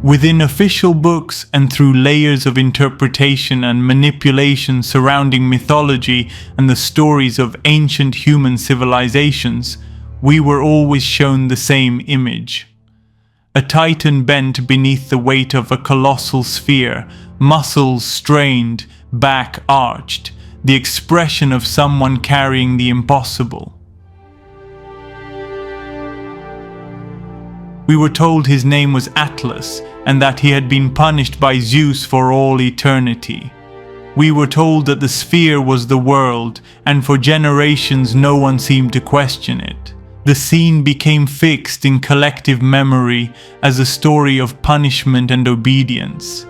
Within official books and through layers of interpretation and manipulation surrounding mythology and the stories of ancient human civilizations, we were always shown the same image. A titan bent beneath the weight of a colossal sphere, muscles strained, back arched, the expression of someone carrying the impossible. We were told his name was Atlas and that he had been punished by Zeus for all eternity. We were told that the sphere was the world, and for generations no one seemed to question it. The scene became fixed in collective memory as a story of punishment and obedience.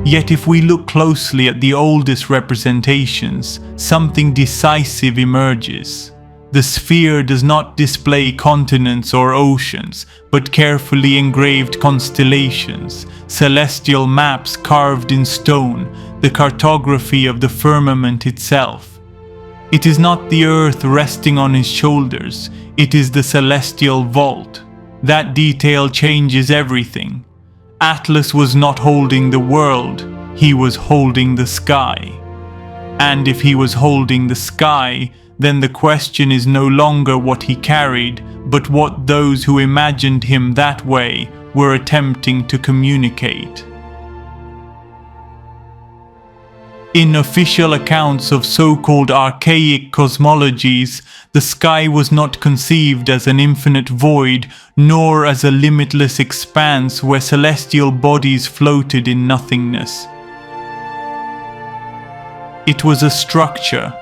Yet if we look closely at the oldest representations, something decisive emerges. The sphere does not display continents or oceans, but carefully engraved constellations, celestial maps carved in stone, the cartography of the firmament itself. It is not the earth resting on his shoulders, it is the celestial vault. That detail changes everything. Atlas was not holding the world, he was holding the sky. And if he was holding the sky, then the question is no longer what he carried, but what those who imagined him that way were attempting to communicate. In official accounts of so-called archaic cosmologies, the sky was not conceived as an infinite void, nor as a limitless expanse where celestial bodies floated in nothingness. It was a structure,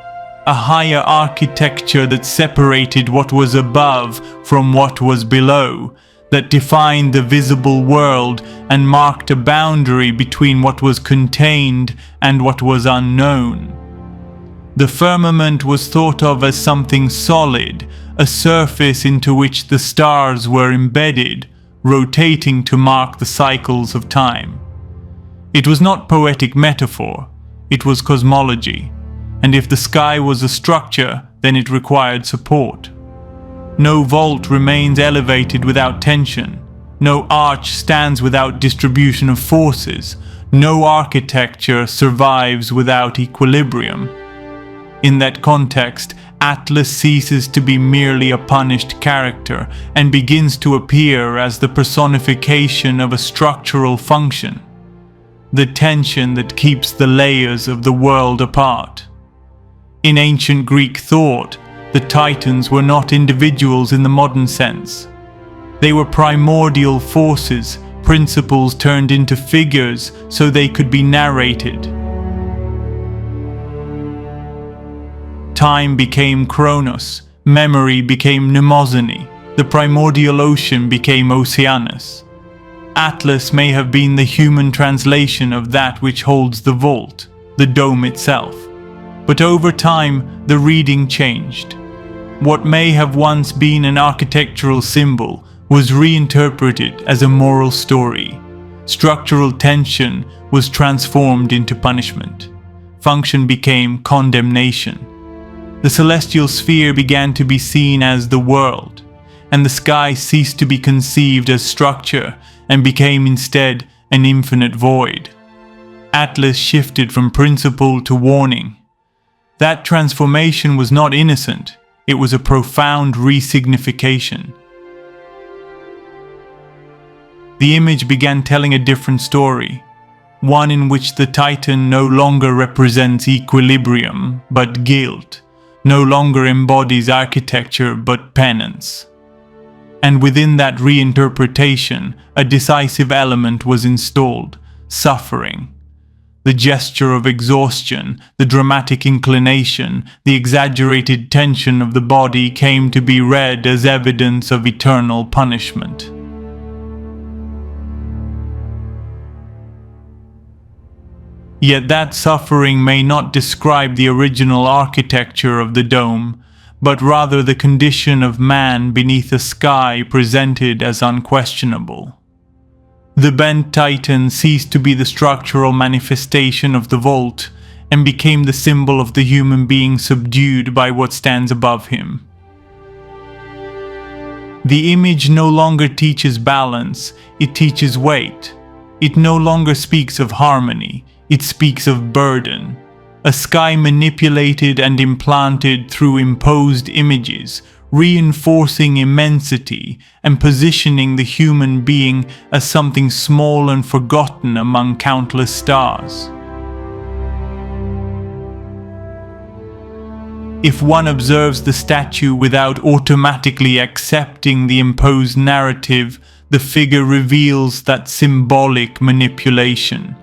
a higher architecture that separated what was above from what was below, that defined the visible world and marked a boundary between what was contained and what was unknown. The firmament was thought of as something solid, a surface into which the stars were embedded, rotating to mark the cycles of time. It was not poetic metaphor, it was cosmology. And if the sky was a structure, then it required support. No vault remains elevated without tension. No arch stands without distribution of forces. No architecture survives without equilibrium. In that context, Atlas ceases to be merely a punished character and begins to appear as the personification of a structural function, the tension that keeps the layers of the world apart. In ancient Greek thought, the Titans were not individuals in the modern sense. They were primordial forces, principles turned into figures so they could be narrated. Time became Chronos, memory became Mnemosyne, the primordial ocean became Oceanus. Atlas may have been the human translation of that which holds the vault, the dome itself. But over time, the reading changed. What may have once been an architectural symbol was reinterpreted as a moral story. Structural tension was transformed into punishment. Function became condemnation. The celestial sphere began to be seen as the world, and the sky ceased to be conceived as structure and became instead an infinite void. Atlas shifted from principle to warning. That transformation was not innocent, it was a profound resignification. The image began telling a different story, one in which the Titan no longer represents equilibrium, but guilt, no longer embodies architecture, but penance. And within that reinterpretation, a decisive element was installed, suffering. The gesture of exhaustion, the dramatic inclination, the exaggerated tension of the body came to be read as evidence of eternal punishment. Yet that suffering may not describe the original architecture of the dome, but rather the condition of man beneath a sky presented as unquestionable. The bent Titan ceased to be the structural manifestation of the vault and became the symbol of the human being subdued by what stands above him. The image no longer teaches balance, it teaches weight. It no longer speaks of harmony, it speaks of burden. A sky manipulated and implanted through imposed images, reinforcing immensity and positioning the human being as something small and forgotten among countless stars. If one observes the statue without automatically accepting the imposed narrative, the figure reveals that symbolic manipulation.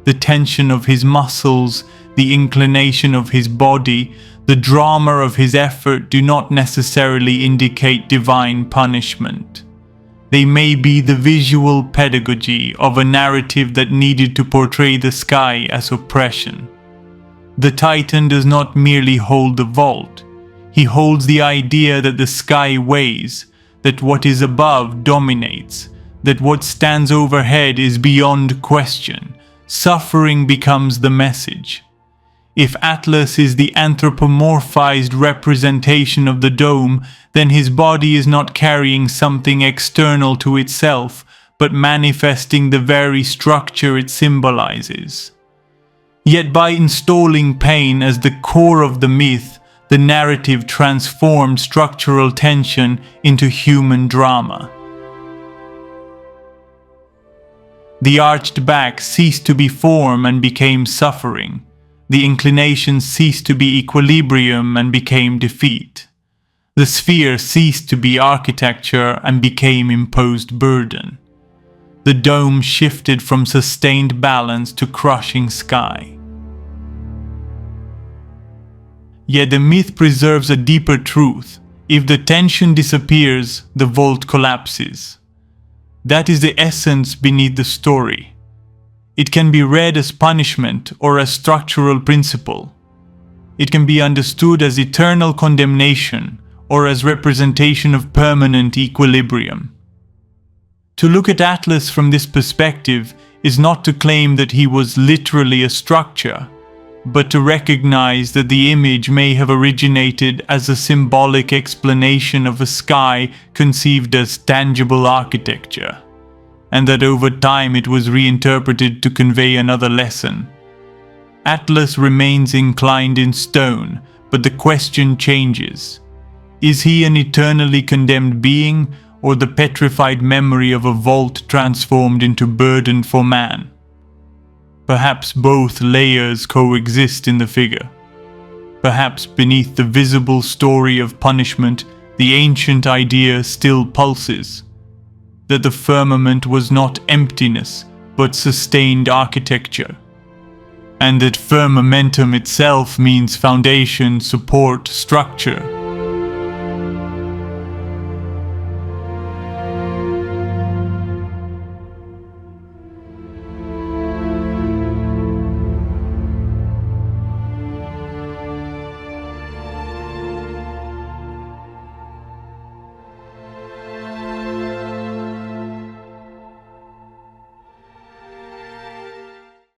The tension of his muscles, the inclination of his body, the drama of his effort do not necessarily indicate divine punishment. They may be the visual pedagogy of a narrative that needed to portray the sky as oppression. The Titan does not merely hold the vault. He holds the idea that the sky weighs, that what is above dominates, that what stands overhead is beyond question. Suffering becomes the message. If Atlas is the anthropomorphized representation of the dome, then his body is not carrying something external to itself, but manifesting the very structure it symbolizes. Yet by installing pain as the core of the myth, the narrative transformed structural tension into human drama. The arched back ceased to be form and became suffering. The inclination ceased to be equilibrium and became defeat. The sphere ceased to be architecture and became imposed burden. The dome shifted from sustained balance to crushing sky. Yet the myth preserves a deeper truth. If the tension disappears, the vault collapses. That is the essence beneath the story. It can be read as punishment or as structural principle. It can be understood as eternal condemnation or as representation of permanent equilibrium. To look at Atlas from this perspective is not to claim that he was literally a structure, but to recognize that the image may have originated as a symbolic explanation of a sky conceived as tangible architecture, and that over time it was reinterpreted to convey another lesson. Atlas remains inclined in stone, but the question changes. Is he an eternally condemned being, or the petrified memory of a vault transformed into burden for man? Perhaps both layers coexist in the figure. Perhaps beneath the visible story of punishment, the ancient idea still pulses, that the firmament was not emptiness, but sustained architecture, and that firmamentum itself means foundation, support, structure.